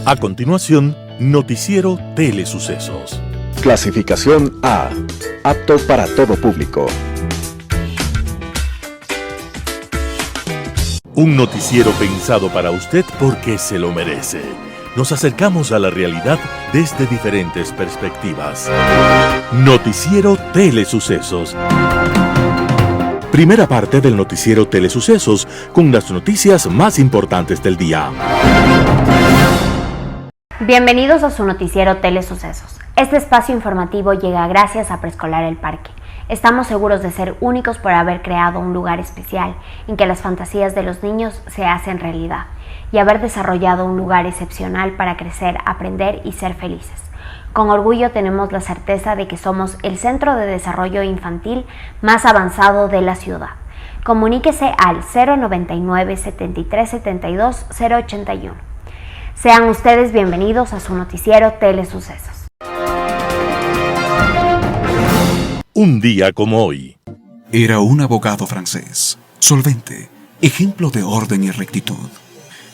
A continuación, Noticiero Telesucesos. Clasificación A. Apto para todo público. Un noticiero pensado para usted porque se lo merece. Nos acercamos a la realidad desde diferentes perspectivas. Noticiero Telesucesos. Primera parte del Noticiero Telesucesos con las noticias más importantes del día. Bienvenidos a su Noticiero Telesucesos. Este espacio informativo llega gracias a Preescolar El Parque. Estamos seguros de ser únicos por haber creado un lugar especial en que las fantasías de los niños se hacen realidad y haber desarrollado un lugar excepcional para crecer, aprender y ser felices. Con orgullo tenemos la certeza de que somos el centro de desarrollo infantil más avanzado de la ciudad. Comuníquese al 099 73 72 081. Sean ustedes bienvenidos a su Noticiero Telesucesos. Un día como hoy. Era un abogado francés, solvente, ejemplo de orden y rectitud.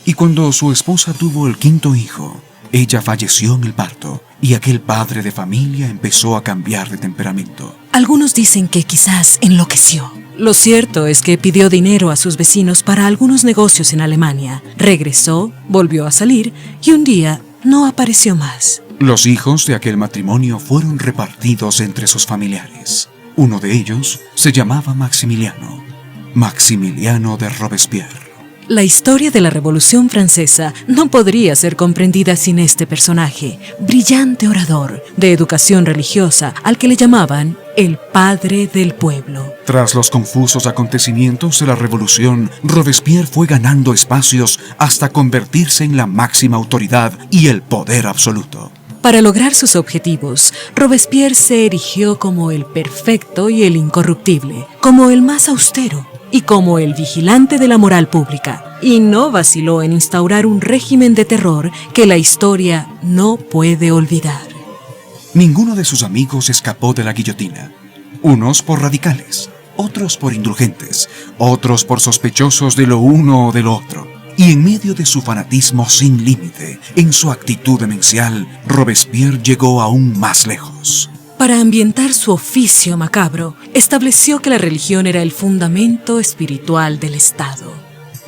Y cuando su esposa tuvo el quinto hijo, ella falleció en el parto y aquel padre de familia empezó a cambiar de temperamento. Algunos dicen que quizás enloqueció. Lo cierto es que pidió dinero a sus vecinos para algunos negocios en Alemania. Regresó, volvió a salir y un día no apareció más. Los hijos de aquel matrimonio fueron repartidos entre sus familiares. Uno de ellos se llamaba Maximiliano de Robespierre. La historia de la Revolución Francesa no podría ser comprendida sin este personaje, brillante orador, de educación religiosa, al que le llamaban el padre del pueblo. Tras los confusos acontecimientos de la Revolución, Robespierre fue ganando espacios hasta convertirse en la máxima autoridad y el poder absoluto. Para lograr sus objetivos, Robespierre se erigió como el perfecto y el incorruptible, como el más austero y como el vigilante de la moral pública, y no vaciló en instaurar un régimen de terror que la historia no puede olvidar. Ninguno de sus amigos escapó de la guillotina, unos por radicales, otros por indulgentes, otros por sospechosos de lo uno o de lo otro. Y en medio de su fanatismo sin límite, en su actitud demencial, Robespierre llegó aún más lejos. Para ambientar su oficio macabro, estableció que la religión era el fundamento espiritual del Estado.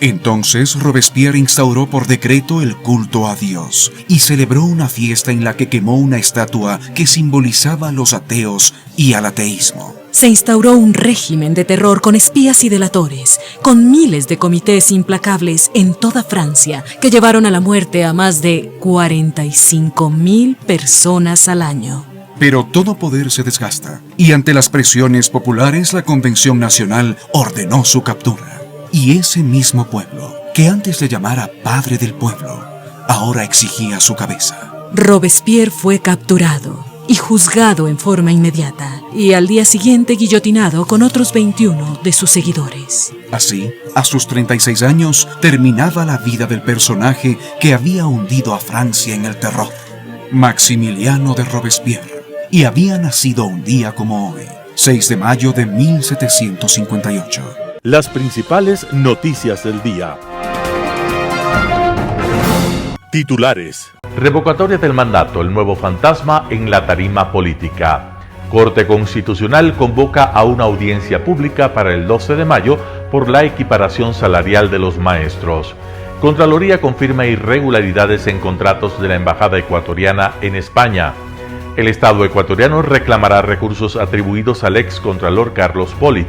Entonces Robespierre instauró por decreto el culto a Dios y celebró una fiesta en la que quemó una estatua que simbolizaba a los ateos y al ateísmo. Se instauró un régimen de terror con espías y delatores, con miles de comités implacables en toda Francia que llevaron a la muerte a más de 45,000 personas al año. Pero todo poder se desgasta, y ante las presiones populares la Convención Nacional ordenó su captura. Y ese mismo pueblo, que antes le llamara padre del pueblo, ahora exigía su cabeza. Robespierre fue capturado y juzgado en forma inmediata, y al día siguiente guillotinado con otros 21 de sus seguidores. Así, a sus 36 años, terminaba la vida del personaje que había hundido a Francia en el terror, Maximiliano de Robespierre, y había nacido un día como hoy, 6 de mayo de 1758. Las principales noticias del día. Titulares. Revocatoria del mandato, el nuevo fantasma en la tarima política. Corte Constitucional convoca a una audiencia pública para el 12 de mayo por la equiparación salarial de los maestros. Contraloría confirma irregularidades en contratos de la Embajada ecuatoriana en España. El Estado ecuatoriano reclamará recursos atribuidos al ex contralor Carlos Polit.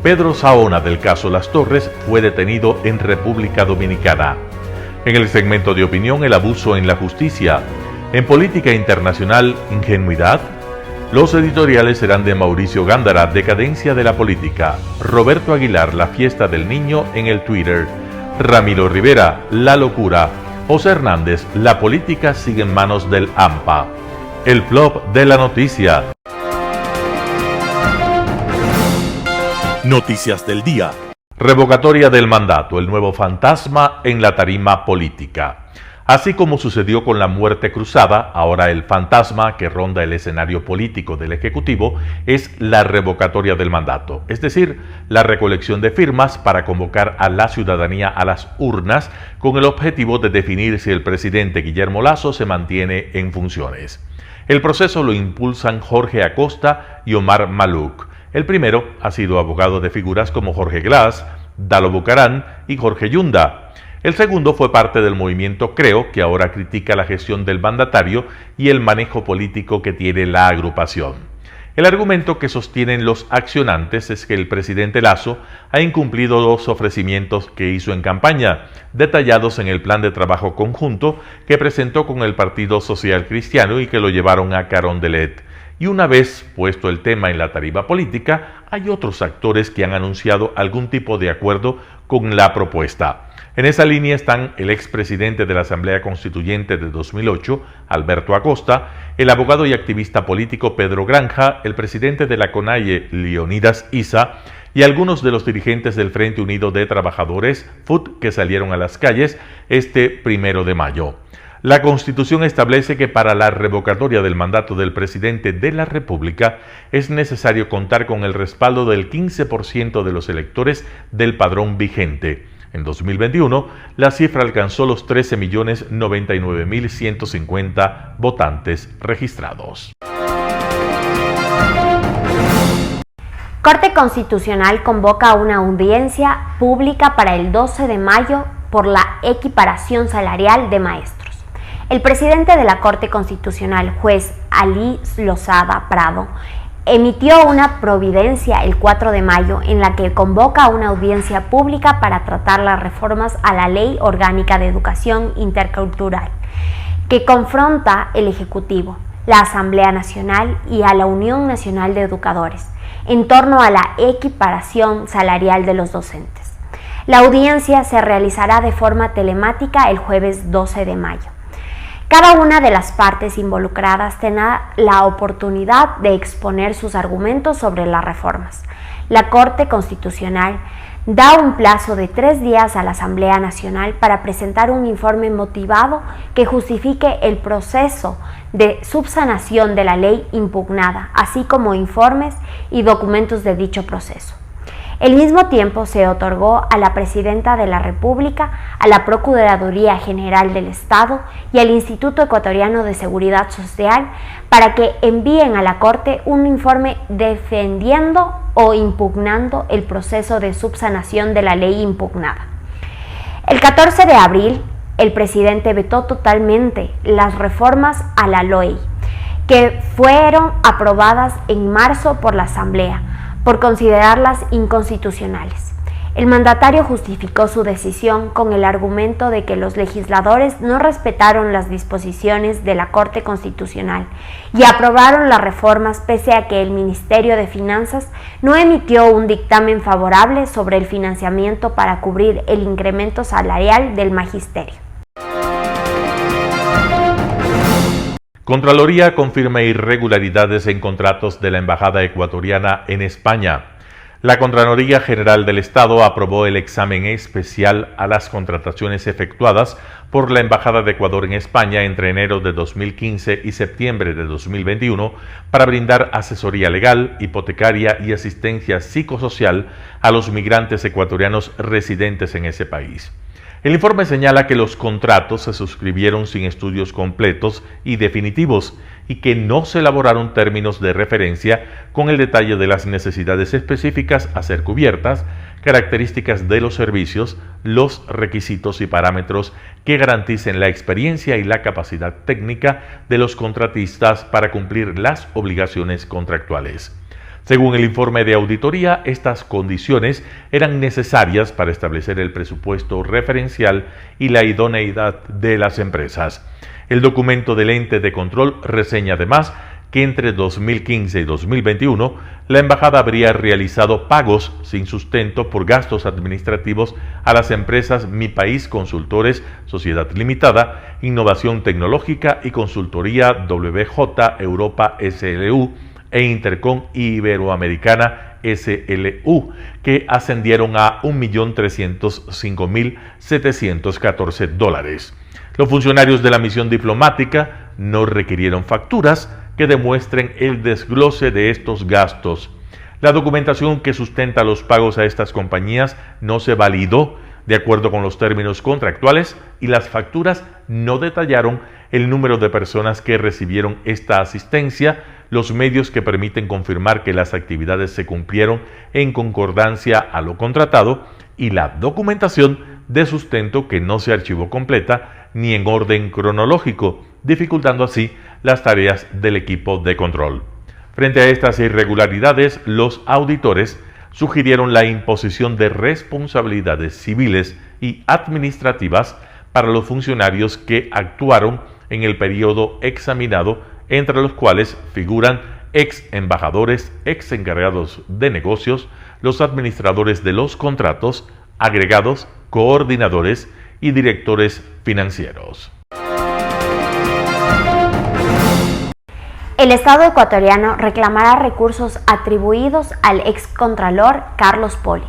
Pedro Saona, del caso Las Torres, fue detenido en República Dominicana. En el segmento de opinión, el abuso en la justicia. En política internacional, ingenuidad. Los editoriales serán de Mauricio Gándara, decadencia de la política. Roberto Aguilar, la fiesta del niño en el Twitter. Ramiro Rivera, la locura. José Hernández, la política sigue en manos del AMPA. El flop de la noticia. Noticias del día. Revocatoria del mandato, el nuevo fantasma en la tarima política. Así como sucedió con la muerte cruzada, ahora el fantasma que ronda el escenario político del Ejecutivo es la revocatoria del mandato, es decir, la recolección de firmas para convocar a la ciudadanía a las urnas con el objetivo de definir si el presidente Guillermo Lasso se mantiene en funciones. El proceso lo impulsan Jorge Acosta y Omar Maluk. El primero ha sido abogado de figuras como Jorge Glass, Dalo Bucaram y Jorge Yunda. El segundo fue parte del movimiento Creo, que ahora critica la gestión del mandatario y el manejo político que tiene la agrupación. El argumento que sostienen los accionantes es que el presidente Lasso ha incumplido los ofrecimientos que hizo en campaña, detallados en el plan de trabajo conjunto que presentó con el Partido Social Cristiano y que lo llevaron a Carondelet. Y una vez puesto el tema en la tarima política, hay otros actores que han anunciado algún tipo de acuerdo con la propuesta. En esa línea están el expresidente de la Asamblea Constituyente de 2008, Alberto Acosta, el abogado y activista político Pedro Granja, el presidente de la CONAIE, Leonidas Issa, y algunos de los dirigentes del Frente Unido de Trabajadores, FUT, que salieron a las calles este 1 de mayo. La Constitución establece que para la revocatoria del mandato del presidente de la República es necesario contar con el respaldo del 15% de los electores del padrón vigente. En 2021, la cifra alcanzó los 13.099.150 votantes registrados. Corte Constitucional convoca a una audiencia pública para el 12 de mayo por la equiparación salarial de maestros. El presidente de la Corte Constitucional, juez Ali Lozada Prado, emitió una providencia el 4 de mayo en la que convoca a una audiencia pública para tratar las reformas a la Ley Orgánica de Educación Intercultural, que confronta el Ejecutivo, la Asamblea Nacional y a la Unión Nacional de Educadores, en torno a la equiparación salarial de los docentes. La audiencia se realizará de forma telemática el jueves 12 de mayo. Cada una de las partes involucradas tendrá la oportunidad de exponer sus argumentos sobre las reformas. La Corte Constitucional da un plazo de 3 días a la Asamblea Nacional para presentar un informe motivado que justifique el proceso de subsanación de la ley impugnada, así como informes y documentos de dicho proceso. Al mismo tiempo, se otorgó a la Presidenta de la República, a la Procuraduría General del Estado y al Instituto Ecuatoriano de Seguridad Social para que envíen a la Corte un informe defendiendo o impugnando el proceso de subsanación de la ley impugnada. El 14 de abril, el presidente vetó totalmente las reformas a la LOE, que fueron aprobadas en marzo por la Asamblea, por considerarlas inconstitucionales. El mandatario justificó su decisión con el argumento de que los legisladores no respetaron las disposiciones de la Corte Constitucional y aprobaron las reformas pese a que el Ministerio de Finanzas no emitió un dictamen favorable sobre el financiamiento para cubrir el incremento salarial del magisterio. Contraloría confirma irregularidades en contratos de la Embajada ecuatoriana en España. La Contraloría General del Estado aprobó el examen especial a las contrataciones efectuadas por la Embajada de Ecuador en España entre enero de 2015 y septiembre de 2021 para brindar asesoría legal, hipotecaria y asistencia psicosocial a los migrantes ecuatorianos residentes en ese país. El informe señala que los contratos se suscribieron sin estudios completos y definitivos y que no se elaboraron términos de referencia con el detalle de las necesidades específicas a ser cubiertas, características de los servicios, los requisitos y parámetros que garanticen la experiencia y la capacidad técnica de los contratistas para cumplir las obligaciones contractuales. Según el informe de auditoría, estas condiciones eran necesarias para establecer el presupuesto referencial y la idoneidad de las empresas. El documento del ente de control reseña además que entre 2015 y 2021 la embajada habría realizado pagos sin sustento por gastos administrativos a las empresas Mi País Consultores, Sociedad Limitada, Innovación Tecnológica y Consultoría WJ Europa SLU, e Intercom Iberoamericana SLU, que ascendieron a $1.305.714. Los funcionarios de la misión diplomática no requirieron facturas que demuestren el desglose de estos gastos. La documentación que sustenta los pagos a estas compañías no se validó de acuerdo con los términos contractuales y las facturas no detallaron el número de personas que recibieron esta asistencia, los medios que permiten confirmar que las actividades se cumplieron en concordancia a lo contratado y la documentación de sustento que no se archivó completa ni en orden cronológico, dificultando así las tareas del equipo de control. Frente a estas irregularidades, los auditores sugirieron la imposición de responsabilidades civiles y administrativas para los funcionarios que actuaron en el periodo examinado, entre los cuales figuran ex embajadores, ex encargados de negocios, los administradores de los contratos, agregados, coordinadores y directores financieros. El Estado ecuatoriano reclamará recursos atribuidos al excontralor Carlos Pollitt.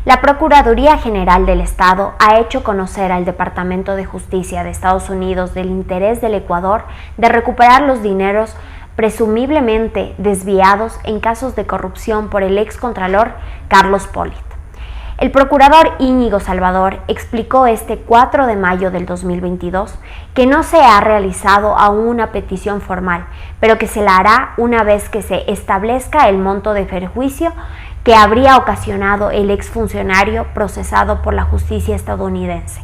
La Procuraduría General del Estado ha hecho conocer al Departamento de Justicia de Estados Unidos del interés del Ecuador de recuperar los dineros presumiblemente desviados en casos de corrupción por el excontralor Carlos Pollitt. El procurador Íñigo Salvador explicó este 4 de mayo del 2022 que no se ha realizado aún una petición formal, pero que se la hará una vez que se establezca el monto de perjuicio que habría ocasionado el exfuncionario procesado por la justicia estadounidense.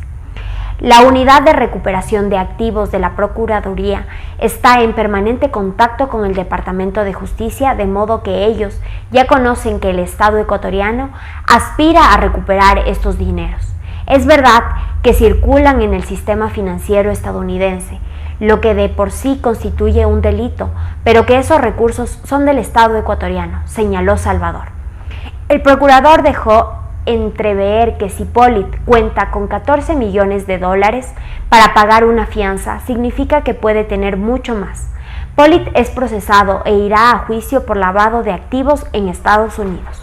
La Unidad de Recuperación de Activos de la Procuraduría está en permanente contacto con el Departamento de Justicia, de modo que ellos ya conocen que el Estado ecuatoriano aspira a recuperar estos dineros. Es verdad que circulan en el sistema financiero estadounidense, lo que de por sí constituye un delito, pero que esos recursos son del Estado ecuatoriano, señaló Salvador. El procurador dejó entrever que si Pollitt cuenta con $14 millones para pagar una fianza, significa que puede tener mucho más. Pollitt es procesado e irá a juicio por lavado de activos en Estados Unidos.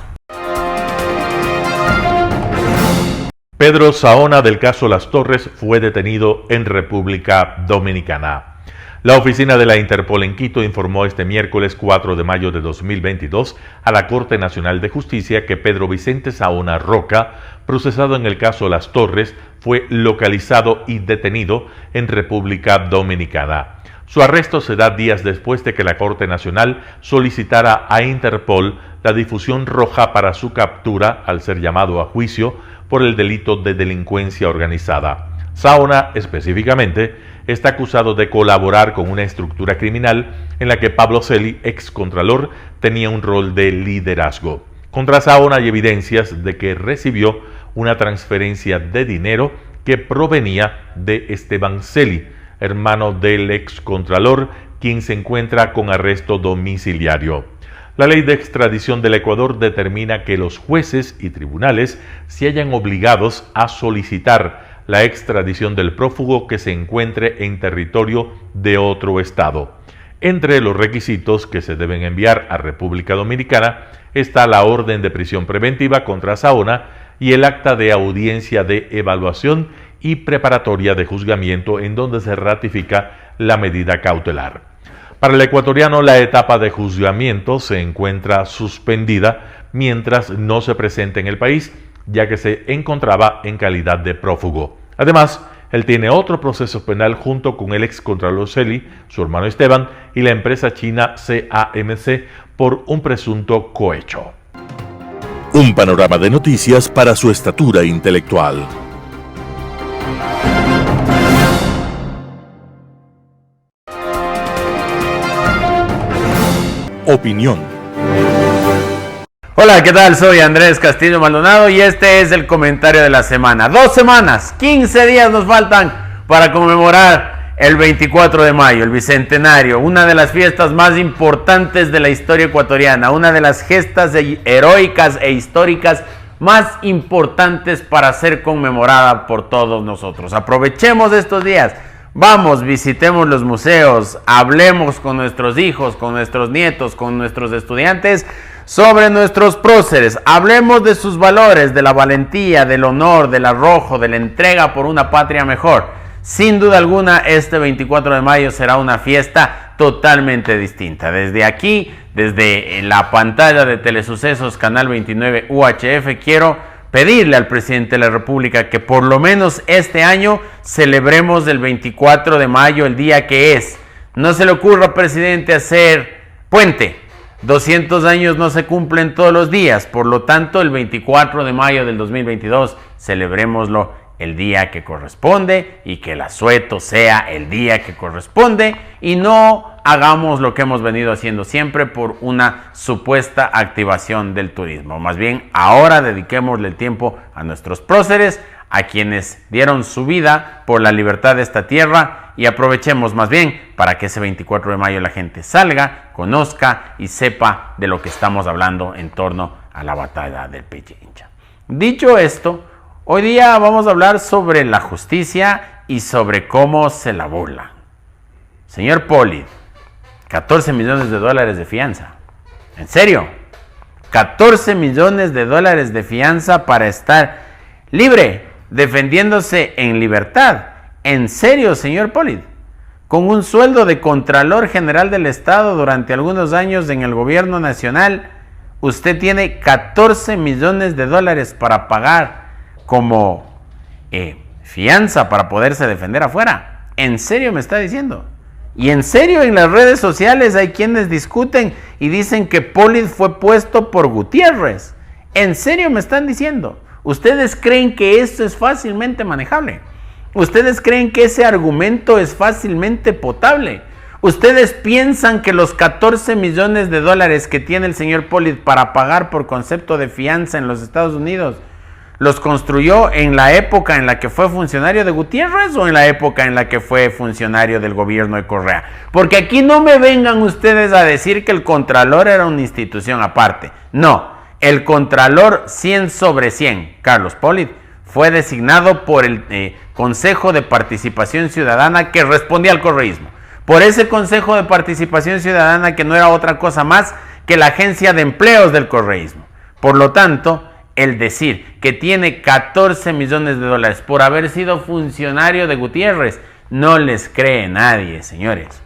Pedro Saona del caso Las Torres fue detenido en República Dominicana. La oficina de la Interpol en Quito informó este miércoles 4 de mayo de 2022 a la Corte Nacional de Justicia que Pedro Vicente Saona Roca, procesado en el caso Las Torres, fue localizado y detenido en República Dominicana. Su arresto se da días después de que la Corte Nacional solicitara a Interpol la difusión roja para su captura al ser llamado a juicio por el delito de delincuencia organizada. Saona, específicamente, está acusado de colaborar con una estructura criminal en la que Pablo Celi, excontralor, tenía un rol de liderazgo. Contra Saona hay evidencias de que recibió una transferencia de dinero que provenía de Esteban Celi, hermano del excontralor, quien se encuentra con arresto domiciliario. La ley de extradición del Ecuador determina que los jueces y tribunales se hallan obligados a solicitar la extradición del prófugo que se encuentre en territorio de otro estado. Entre los requisitos que se deben enviar a República Dominicana está la orden de prisión preventiva contra Saona y el acta de audiencia de evaluación y preparatoria de juzgamiento en donde se ratifica la medida cautelar. Para el ecuatoriano, la etapa de juzgamiento se encuentra suspendida mientras no se presente en el país, ya que se encontraba en calidad de prófugo. Además, él tiene otro proceso penal junto con el excontralor Celi, su hermano Esteban, y la empresa china CAMC por un presunto cohecho. Un panorama de noticias para su estatura intelectual. Opinión. Hola, ¿qué tal? Soy Andrés Castillo Maldonado y este es el comentario de la semana. 2 semanas, 15 días nos faltan para conmemorar el 24 de mayo, el Bicentenario, una de las fiestas más importantes de la historia ecuatoriana, una de las gestas heroicas e históricas más importantes para ser conmemorada por todos nosotros. Aprovechemos estos días, vamos, visitemos los museos, hablemos con nuestros hijos, con nuestros nietos, con nuestros estudiantes sobre nuestros próceres, hablemos de sus valores, de la valentía, del honor, del arrojo, de la entrega por una patria mejor. sin duda alguna este 24 de mayo será una fiesta totalmente distinta. Desde aquí, desde la pantalla de Telesucesos, Canal 29 UHF, quiero pedirle al presidente de la República que por lo menos este año celebremos el 24 de mayo, el día que es. No se le ocurra, presidente, hacer puente. 200 años no se cumplen todos los días, por lo tanto el 24 de mayo del 2022 celebrémoslo el día que corresponde y que el asueto sea el día que corresponde y no hagamos lo que hemos venido haciendo siempre por una supuesta activación del turismo. Más bien, ahora dediquémosle el tiempo a nuestros próceres, a quienes dieron su vida por la libertad de esta tierra, y aprovechemos más bien para que ese 24 de mayo la gente salga, conozca y sepa de lo que estamos hablando en torno a la batalla del Pichincha. Dicho esto, hoy día vamos a hablar sobre la justicia y sobre cómo se la burla. Señor Polid, 14 millones de dólares de fianza. ¿En serio? 14 millones de dólares de fianza para estar libre, defendiéndose en libertad. ¿En serio, señor Polid? Con un sueldo de Contralor General del Estado durante algunos años en el gobierno nacional, usted tiene 14 millones de dólares para pagar como fianza para poderse defender afuera. ¿En serio me está diciendo? Y en serio, en las redes sociales hay quienes discuten y dicen que Polid fue puesto por Gutiérrez. ¿En serio me están diciendo? ¿Ustedes creen que esto es fácilmente manejable? ¿Ustedes creen que ese argumento es fácilmente potable? ¿Ustedes piensan que los 14 millones de dólares que tiene el señor Polid para pagar por concepto de fianza en los Estados Unidos los construyó en la época en la que fue funcionario de Gutiérrez o en la época en la que fue funcionario del gobierno de Correa? Porque aquí no me vengan ustedes a decir que el Contralor era una institución aparte. No, el Contralor 100 sobre 100, Carlos Polid, fue designado por el Consejo de Participación Ciudadana que respondía al correísmo. Por ese Consejo de Participación Ciudadana que no era otra cosa más que la agencia de empleos del correísmo. Por lo tanto, el decir que tiene 14 millones de dólares por haber sido funcionario de Gutiérrez, no les cree nadie, señores.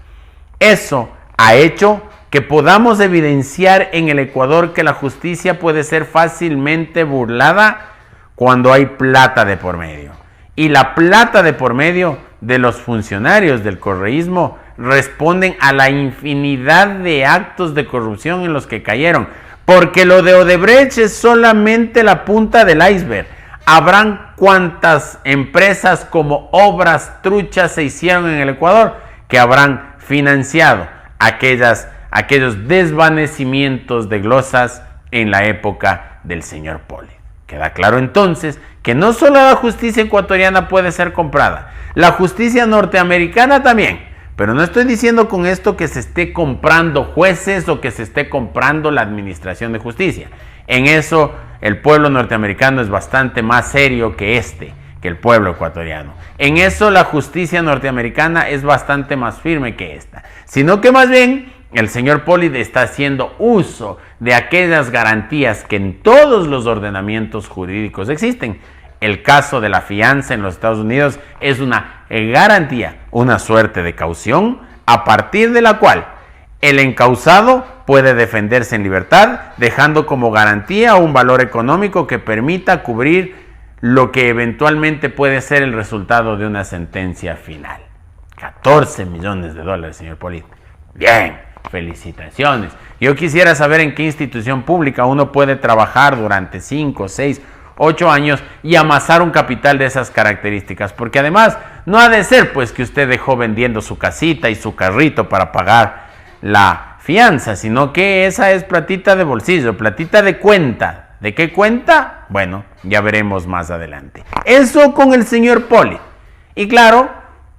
Eso ha hecho que podamos evidenciar en el Ecuador que la justicia puede ser fácilmente burlada cuando hay plata de por medio. Y la plata de por medio de los funcionarios del correísmo responden a la infinidad de actos de corrupción en los que cayeron. Porque lo de Odebrecht es solamente la punta del iceberg. Habrán cuantas empresas como Obras Truchas se hicieron en el Ecuador que habrán financiado aquellos desvanecimientos de glosas en la época del señor Polid. Queda claro entonces que no solo la justicia ecuatoriana puede ser comprada, la justicia norteamericana también. Pero no estoy diciendo con esto que se esté comprando jueces o que se esté comprando la administración de justicia. En eso el pueblo norteamericano es bastante más serio que el pueblo ecuatoriano. En eso la justicia norteamericana es bastante más firme que esta. Sino que más bien el señor Polid está haciendo uso de aquellas garantías que en todos los ordenamientos jurídicos existen. El caso de la fianza en los Estados Unidos es una garantía, una suerte de caución, a partir de la cual el encausado puede defenderse en libertad, dejando como garantía un valor económico que permita cubrir lo que eventualmente puede ser el resultado de una sentencia final. 14 millones de dólares, señor Polid. Bien, felicitaciones. Yo quisiera saber en qué institución pública uno puede trabajar durante 5, 6, 8 años y amasar un capital de esas características, porque además no ha de ser pues que usted dejó vendiendo su casita y su carrito para pagar la fianza, sino que esa es platita de bolsillo, platita de cuenta. ¿De qué cuenta? Bueno, ya veremos más adelante. Eso con el señor Polid. Y claro,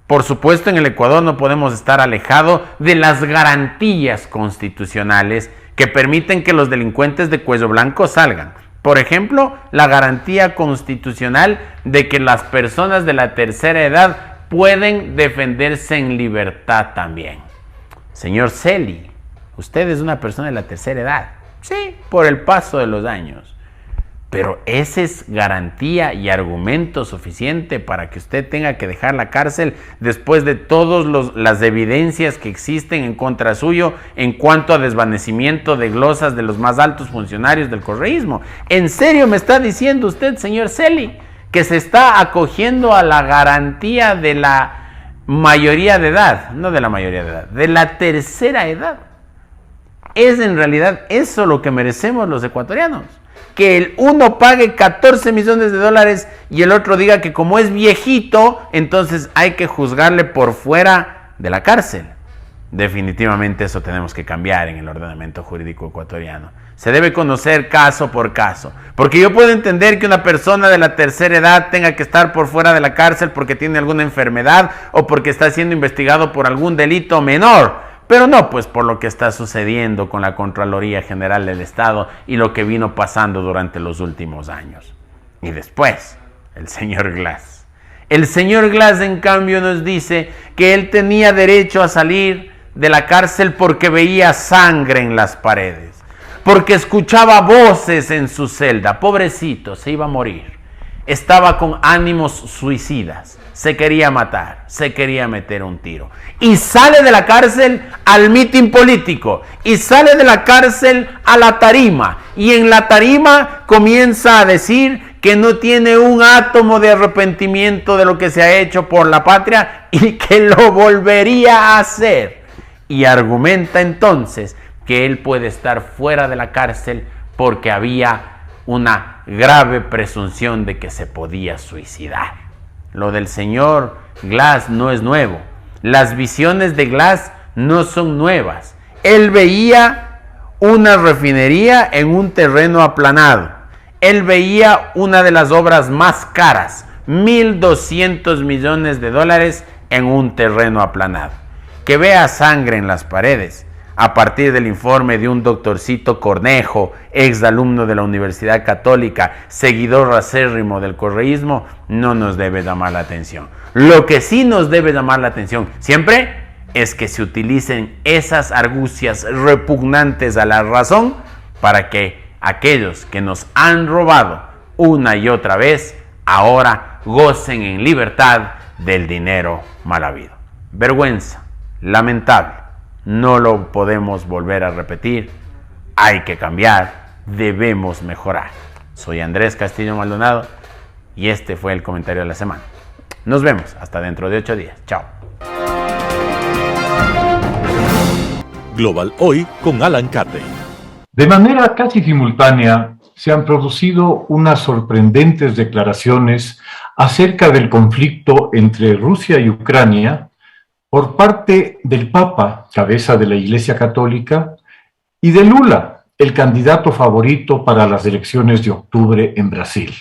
por supuesto, en el Ecuador no podemos estar alejados de las garantías constitucionales que permiten que los delincuentes de cuello blanco salgan. Por ejemplo, la garantía constitucional de que las personas de la tercera edad pueden defenderse en libertad también. Señor Celi, usted es una persona de la tercera edad. Sí, por el paso de los años. Pero ese es garantía y argumento suficiente para que usted tenga que dejar la cárcel después de todas las evidencias que existen en contra suyo en cuanto a desvanecimiento de glosas de los más altos funcionarios del correísmo. ¿En serio me está diciendo usted, señor Celi, que se está acogiendo a la garantía de la mayoría de edad? No de la mayoría de edad, de la tercera edad. ¿Es en realidad eso lo que merecemos los ecuatorianos? Que el uno pague 14 millones de dólares y el otro diga que como es viejito, entonces hay que juzgarle por fuera de la cárcel. Definitivamente eso tenemos que cambiar en el ordenamiento jurídico ecuatoriano. Se debe conocer caso por caso. Porque yo puedo entender que una persona de la tercera edad tenga que estar por fuera de la cárcel porque tiene alguna enfermedad o porque está siendo investigado por algún delito menor. Pero no, pues por lo que está sucediendo con la Contraloría General del Estado y lo que vino pasando durante los últimos años. Y después, el señor Glass. El señor Glass, en cambio, nos dice que él tenía derecho a salir de la cárcel porque veía sangre en las paredes, porque escuchaba voces en su celda. Pobrecito, se iba a morir. Estaba con ánimos suicidas. Se quería matar, se quería meter un tiro. Y sale de la cárcel al mitin político. Y sale de la cárcel a la tarima. Y en la tarima comienza a decir que no tiene un átomo de arrepentimiento de lo que se ha hecho por la patria y que lo volvería a hacer. Y argumenta entonces que él puede estar fuera de la cárcel porque había una grave presunción de que se podía suicidar. Lo del señor Glass no es nuevo. Las visiones de Glass no son nuevas. Él veía una refinería en un terreno aplanado. Él veía una de las obras más caras, 1.200 millones de dólares en un terreno aplanado. Que vea sangre en las paredes, a partir del informe de un doctorcito Cornejo, exalumno de la Universidad Católica, seguidor acérrimo del correísmo, no nos debe llamar la atención. Lo que sí nos debe llamar la atención siempre es que se utilicen esas argucias repugnantes a la razón para que aquellos que nos han robado una y otra vez ahora gocen en libertad del dinero mal habido. Vergüenza, lamentable. No lo podemos volver a repetir. Hay que cambiar. Debemos mejorar. Soy Andrés Castillo Maldonado y este fue el comentario de la semana. Nos vemos hasta dentro de 8 días. Chao. Global Hoy con Alan Catey. De manera casi simultánea se han producido unas sorprendentes declaraciones acerca del conflicto entre Rusia y Ucrania por parte del Papa, cabeza de la Iglesia Católica, y de Lula, el candidato favorito para las elecciones de octubre en Brasil.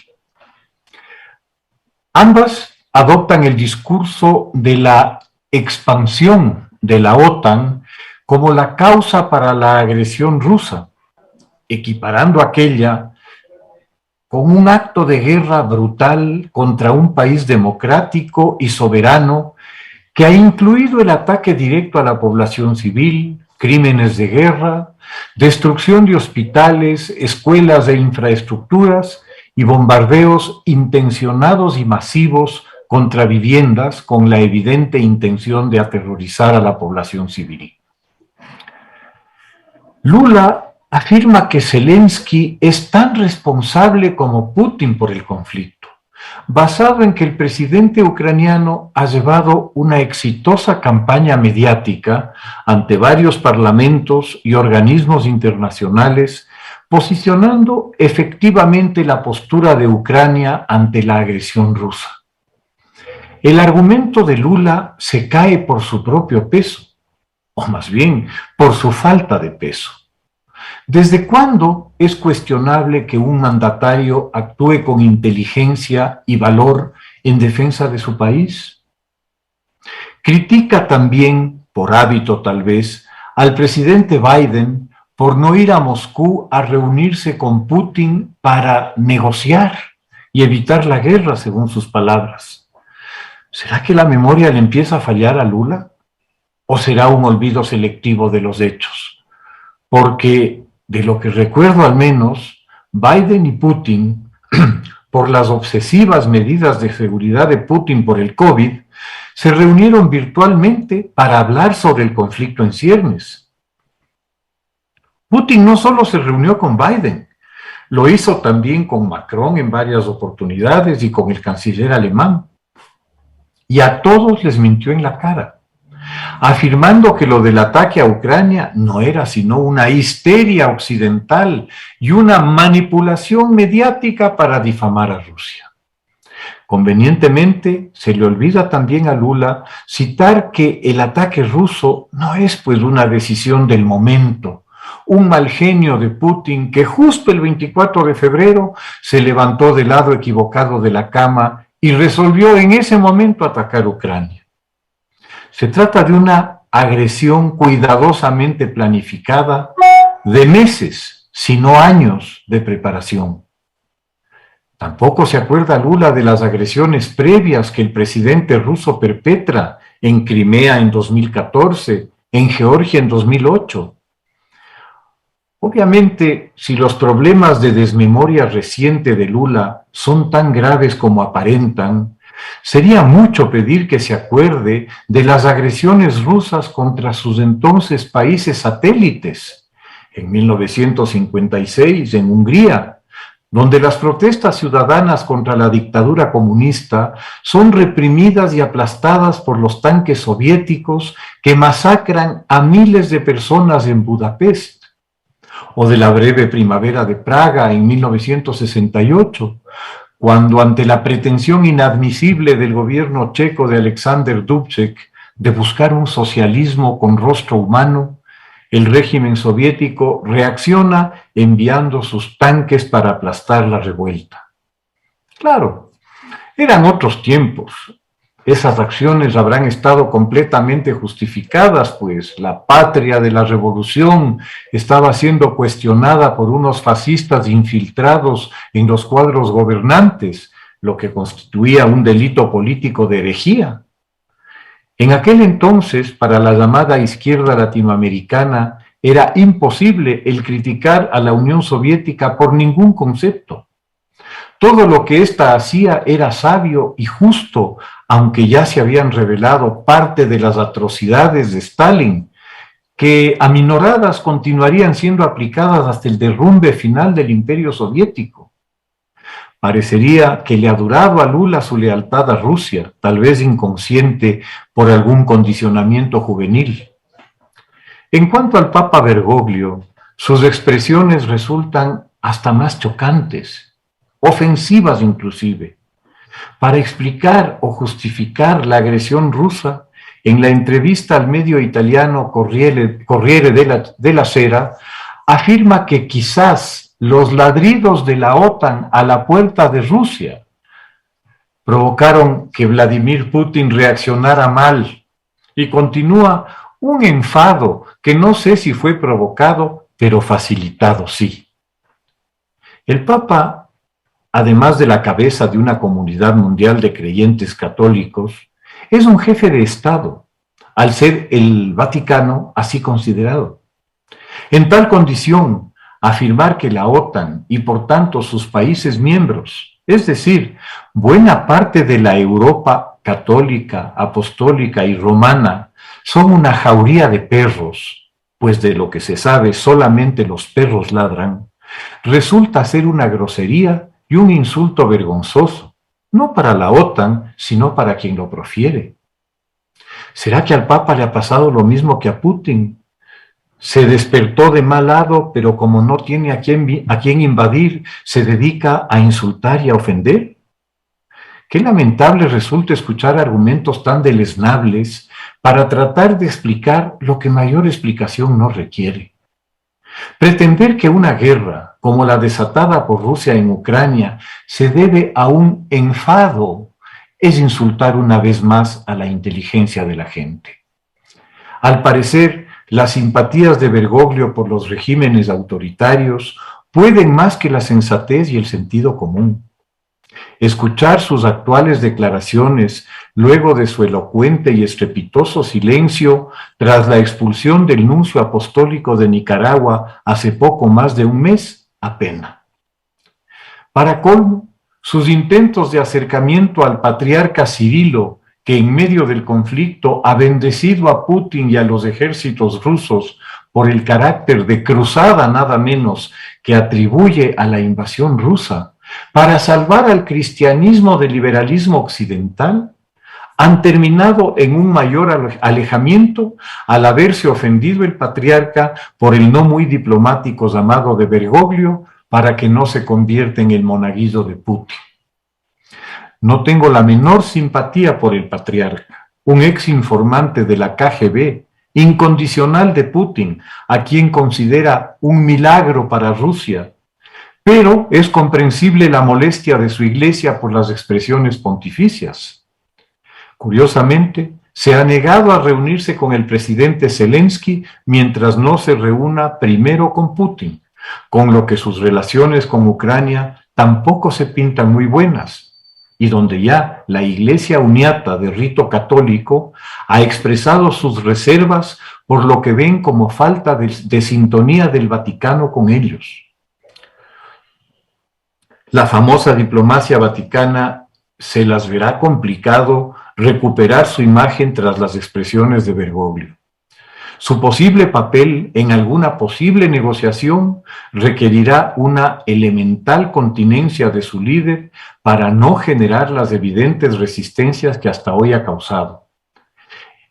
Ambas adoptan el discurso de la expansión de la OTAN como la causa para la agresión rusa, equiparando aquella con un acto de guerra brutal contra un país democrático y soberano que ha incluido el ataque directo a la población civil, crímenes de guerra, destrucción de hospitales, escuelas e infraestructuras y bombardeos intencionados y masivos contra viviendas con la evidente intención de aterrorizar a la población civil. Lula afirma que Zelensky es tan responsable como Putin por el conflicto, basado en que el presidente ucraniano ha llevado una exitosa campaña mediática ante varios parlamentos y organismos internacionales, posicionando efectivamente la postura de Ucrania ante la agresión rusa. El argumento de Lula se cae por su propio peso, o más bien por su falta de peso. ¿Desde cuándo es cuestionable que un mandatario actúe con inteligencia y valor en defensa de su país? Critica también, por hábito tal vez, al presidente Biden por no ir a Moscú a reunirse con Putin para negociar y evitar la guerra, según sus palabras. ¿Será que la memoria le empieza a fallar a Lula? ¿O será un olvido selectivo de los hechos? Porque, de lo que recuerdo al menos, Biden y Putin, por las obsesivas medidas de seguridad de Putin por el COVID, se reunieron virtualmente para hablar sobre el conflicto en ciernes. Putin no solo se reunió con Biden, lo hizo también con Macron en varias oportunidades y con el canciller alemán. Y a todos les mintió en la cara, afirmando que lo del ataque a Ucrania no era sino una histeria occidental y una manipulación mediática para difamar a Rusia. Convenientemente, se le olvida también a Lula citar que el ataque ruso no es pues una decisión del momento, un mal genio de Putin que justo el 24 de febrero se levantó del lado equivocado de la cama y resolvió en ese momento atacar Ucrania. Se trata de una agresión cuidadosamente planificada de meses, si no años de preparación. Tampoco se acuerda Lula de las agresiones previas que el presidente ruso perpetra en Crimea en 2014, en Georgia en 2008. Obviamente, si los problemas de desmemoria reciente de Lula son tan graves como aparentan, sería mucho pedir que se acuerde de las agresiones rusas contra sus entonces países satélites, en 1956 en Hungría, donde las protestas ciudadanas contra la dictadura comunista son reprimidas y aplastadas por los tanques soviéticos que masacran a miles de personas en Budapest, o de la breve primavera de Praga en 1968, cuando ante la pretensión inadmisible del gobierno checo de Alexander Dubček de buscar un socialismo con rostro humano, el régimen soviético reacciona enviando sus tanques para aplastar la revuelta. Claro, eran otros tiempos. Esas acciones habrán estado completamente justificadas, pues la patria de la revolución estaba siendo cuestionada por unos fascistas infiltrados en los cuadros gobernantes, lo que constituía un delito político de herejía. En aquel entonces, para la llamada izquierda latinoamericana, era imposible el criticar a la Unión Soviética por ningún concepto. Todo lo que ésta hacía era sabio y justo, aunque ya se habían revelado parte de las atrocidades de Stalin, que aminoradas continuarían siendo aplicadas hasta el derrumbe final del Imperio Soviético. Parecería que le ha durado a Lula su lealtad a Rusia, tal vez inconsciente por algún condicionamiento juvenil. En cuanto al Papa Bergoglio, sus expresiones resultan hasta más chocantes, ofensivas inclusive. Para explicar o justificar la agresión rusa, en la entrevista al medio italiano Corriere della Sera, afirma que quizás los ladridos de la OTAN a la puerta de Rusia provocaron que Vladimir Putin reaccionara mal, y continúa un enfado que no sé si fue provocado, pero facilitado sí. El Papa, además de la cabeza de una comunidad mundial de creyentes católicos, es un jefe de Estado, al ser el Vaticano así considerado. En tal condición, afirmar que la OTAN y por tanto sus países miembros, es decir, buena parte de la Europa católica, apostólica y romana, son una jauría de perros, pues de lo que se sabe solamente los perros ladran, resulta ser una grosería y un insulto vergonzoso, no para la OTAN, sino para quien lo profiere. ¿Será que al Papa le ha pasado lo mismo que a Putin? Se despertó de mal hado, pero como no tiene a quién invadir, se dedica a insultar y a ofender. Qué lamentable resulta escuchar argumentos tan deleznables para tratar de explicar lo que mayor explicación no requiere. Pretender que una guerra, como la desatada por Rusia en Ucrania, se debe a un enfado, es insultar una vez más a la inteligencia de la gente. Al parecer, las simpatías de Bergoglio por los regímenes autoritarios pueden más que la sensatez y el sentido común. Escuchar sus actuales declaraciones luego de su elocuente y estrepitoso silencio tras la expulsión del nuncio apostólico de Nicaragua hace poco más de un mes, apena. Para colmo, sus intentos de acercamiento al patriarca Cirilo, que en medio del conflicto ha bendecido a Putin y a los ejércitos rusos por el carácter de cruzada nada menos que atribuye a la invasión rusa, para salvar al cristianismo del liberalismo occidental, han terminado en un mayor alejamiento al haberse ofendido el patriarca por el no muy diplomático llamado de Bergoglio para que no se convierta en el monaguillo de Putin. No tengo la menor simpatía por el patriarca, un ex informante de la KGB, incondicional de Putin, a quien considera un milagro para Rusia, pero es comprensible la molestia de su iglesia por las expresiones pontificias. Curiosamente, se ha negado a reunirse con el presidente Zelensky mientras no se reúna primero con Putin, con lo que sus relaciones con Ucrania tampoco se pintan muy buenas, y donde ya la Iglesia uniata de rito católico ha expresado sus reservas por lo que ven como falta de sintonía del Vaticano con ellos. La famosa diplomacia vaticana se las verá complicado recuperar su imagen tras las expresiones de Bergoglio. Su posible papel en alguna posible negociación requerirá una elemental continencia de su líder para no generar las evidentes resistencias que hasta hoy ha causado.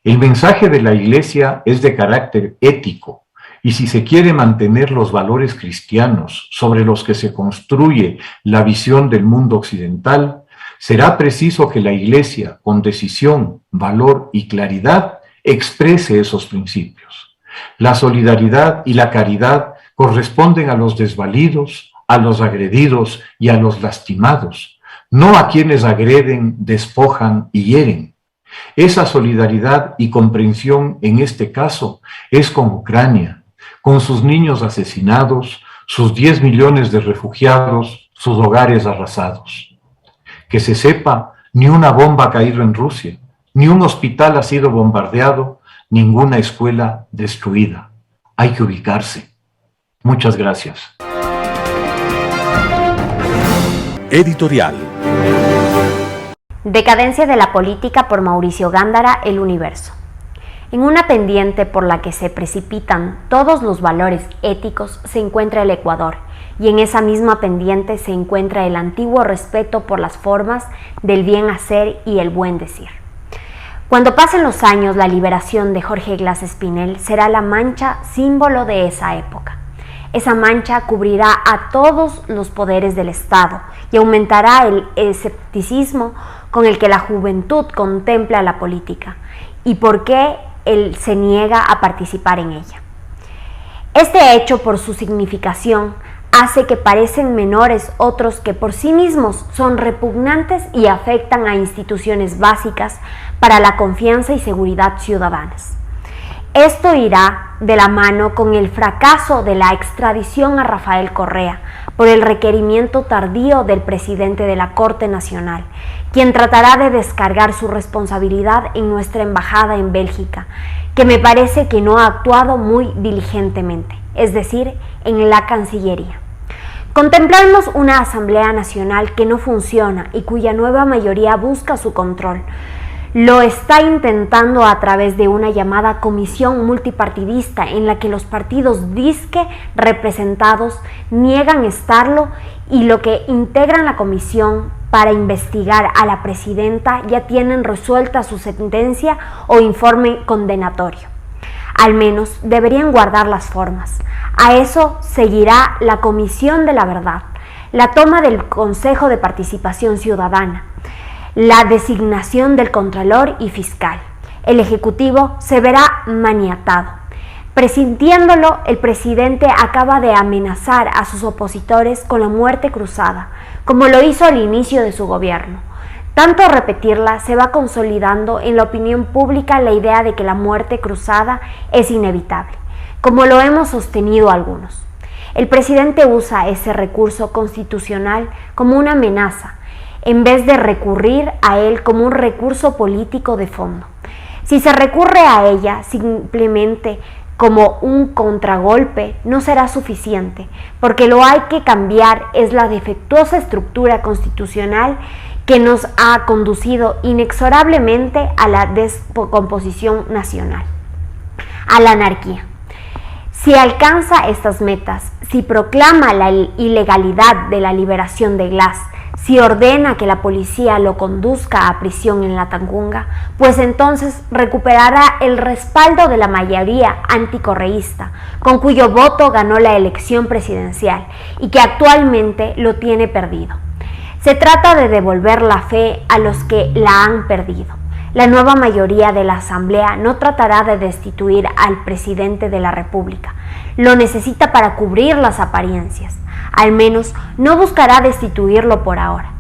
El mensaje de la Iglesia es de carácter ético, y si se quiere mantener los valores cristianos sobre los que se construye la visión del mundo occidental, será preciso que la Iglesia, con decisión, valor y claridad, exprese esos principios. La solidaridad y la caridad corresponden a los desvalidos, a los agredidos y a los lastimados, no a quienes agreden, despojan y hieren. Esa solidaridad y comprensión en este caso es con Ucrania, con sus niños asesinados, sus 10 millones de refugiados, sus hogares arrasados. Que se sepa, ni una bomba ha caído en Rusia, ni un hospital ha sido bombardeado, ninguna escuela destruida. Hay que ubicarse. Muchas gracias. Editorial. Decadencia de la política por Mauricio Gándara, El Universo. En una pendiente por la que se precipitan todos los valores éticos se encuentra el Ecuador, y en esa misma pendiente se encuentra el antiguo respeto por las formas del bien hacer y el buen decir. Cuando pasen los años, la liberación de Jorge Glass Espinel será la mancha símbolo de esa época. Esa mancha cubrirá a todos los poderes del Estado y aumentará el escepticismo con el que la juventud contempla la política y por qué él se niega a participar en ella. Este hecho, por su significación, hace que parecen menores otros que por sí mismos son repugnantes y afectan a instituciones básicas para la confianza y seguridad ciudadanas. Esto irá de la mano con el fracaso de la extradición a Rafael Correa por el requerimiento tardío del presidente de la Corte Nacional, quien tratará de descargar su responsabilidad en nuestra embajada en Bélgica, que me parece que no ha actuado muy diligentemente, es decir, en la Cancillería. Contemplamos una Asamblea Nacional que no funciona y cuya nueva mayoría busca su control. Lo está intentando a través de una llamada comisión multipartidista en la que los partidos disque representados niegan estarlo y los que integran la comisión para investigar a la presidenta ya tienen resuelta su sentencia o informe condenatorio. Al menos deberían guardar las formas. A eso seguirá la Comisión de la Verdad, la toma del Consejo de Participación Ciudadana, la designación del Contralor y Fiscal. El Ejecutivo se verá maniatado. Presintiéndolo, el presidente acaba de amenazar a sus opositores con la muerte cruzada, como lo hizo al inicio de su gobierno. Tanto repetirla se va consolidando en la opinión pública la idea de que la muerte cruzada es inevitable, como lo hemos sostenido algunos. El presidente usa ese recurso constitucional como una amenaza, en vez de recurrir a él como un recurso político de fondo. Si se recurre a ella, simplemente como un contragolpe no será suficiente, porque lo hay que cambiar es la defectuosa estructura constitucional que nos ha conducido inexorablemente a la descomposición nacional, a la anarquía. Si alcanza estas metas, si proclama la ilegalidad de la liberación de Glass, si ordena que la policía lo conduzca a prisión en la Tacunga, pues entonces recuperará el respaldo de la mayoría anticorreísta, con cuyo voto ganó la elección presidencial y que actualmente lo tiene perdido. Se trata de devolver la fe a los que la han perdido. La nueva mayoría de la Asamblea no tratará de destituir al presidente de la República. Lo necesita para cubrir las apariencias. Al menos no buscará destituirlo por ahora.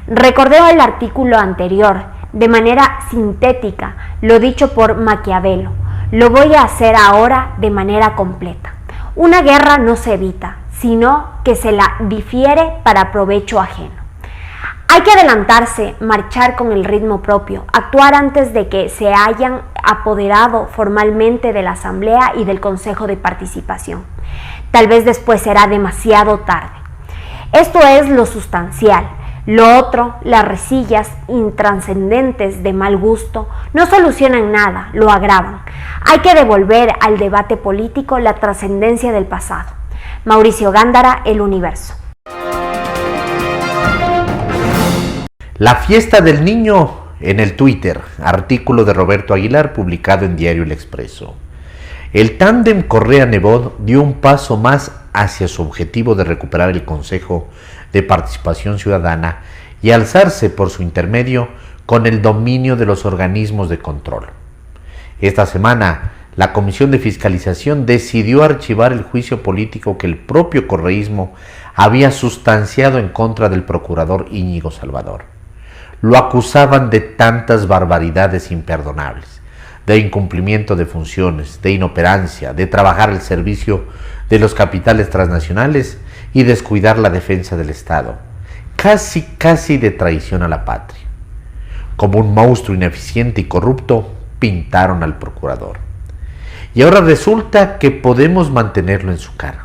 Recordé el artículo anterior, de manera sintética, lo dicho por Maquiavelo. Lo voy a hacer ahora de manera completa. Una guerra no se evita, sino que se la difiere para provecho ajeno. Hay que adelantarse, marchar con el ritmo propio, actuar antes de que se hayan apoderado formalmente de la Asamblea y del Consejo de Participación. Tal vez después será demasiado tarde. Esto es lo sustancial. Lo otro, las resillas intranscendentes de mal gusto, no solucionan nada, lo agravan. Hay que devolver al debate político la trascendencia del pasado. Mauricio Gándara, El Universo. La fiesta del niño en el Twitter, artículo de Roberto Aguilar publicado en Diario El Expreso. El tándem Correa-Nebot dio un paso más hacia su objetivo de recuperar el Consejo de Participación Ciudadana y alzarse por su intermedio con el dominio de los organismos de control. Esta semana, la Comisión de Fiscalización decidió archivar el juicio político que el propio correísmo había sustanciado en contra del procurador Íñigo Salvador. Lo acusaban de tantas barbaridades imperdonables, de incumplimiento de funciones, de inoperancia, de trabajar al servicio de los capitales transnacionales y descuidar la defensa del Estado, casi de traición a la patria. Como un monstruo ineficiente y corrupto, pintaron al procurador. Y ahora resulta que podemos mantenerlo en su cargo.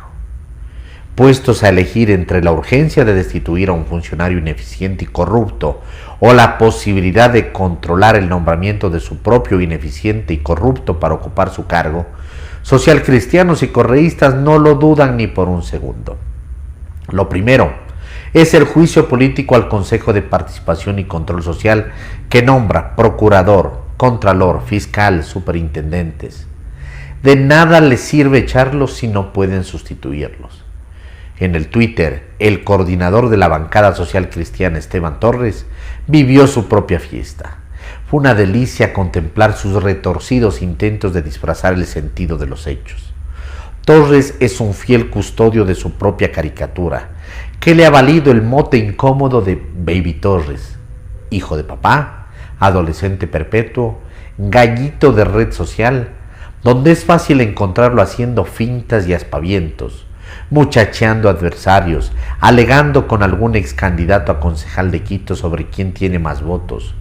Puestos a elegir entre la urgencia de destituir a un funcionario ineficiente y corrupto o la posibilidad de controlar el nombramiento de su propio ineficiente y corrupto para ocupar su cargo, socialcristianos y correístas no lo dudan ni por un segundo. Lo primero es el juicio político al Consejo de Participación y Control Social que nombra procurador, contralor, fiscal, superintendentes. De nada les sirve echarlos si no pueden sustituirlos. En el Twitter, el coordinador de la bancada social cristiana, Esteban Torres, vivió su propia fiesta. Fue una delicia contemplar sus retorcidos intentos de disfrazar el sentido de los hechos. Torres es un fiel custodio de su propia caricatura, que le ha valido el mote incómodo de Baby Torres, hijo de papá, adolescente perpetuo, gallito de red social, donde es fácil encontrarlo haciendo fintas y aspavientos, muchacheando adversarios, alegando con algún ex candidato a concejal de Quito sobre quién tiene más votos.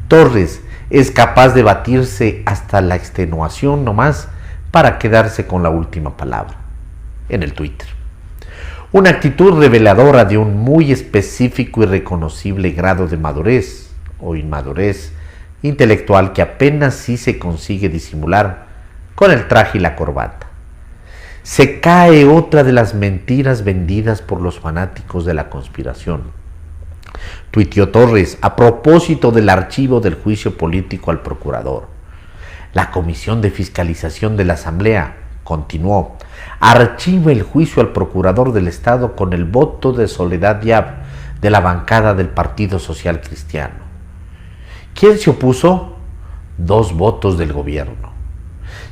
Torres es capaz de batirse hasta la extenuación nomás para quedarse con la última palabra en el Twitter. Una actitud reveladora de un muy específico y reconocible grado de madurez o inmadurez intelectual que apenas sí se consigue disimular con el traje y la corbata. Se cae otra de las mentiras vendidas por los fanáticos de la conspiración. Tuiteó Torres a propósito del archivo del juicio político al procurador. La Comisión de Fiscalización de la Asamblea, continuó, archiva el juicio al procurador del Estado con el voto de Soledad Diab de la bancada del Partido Social Cristiano. ¿Quién se opuso? 2 votos del gobierno.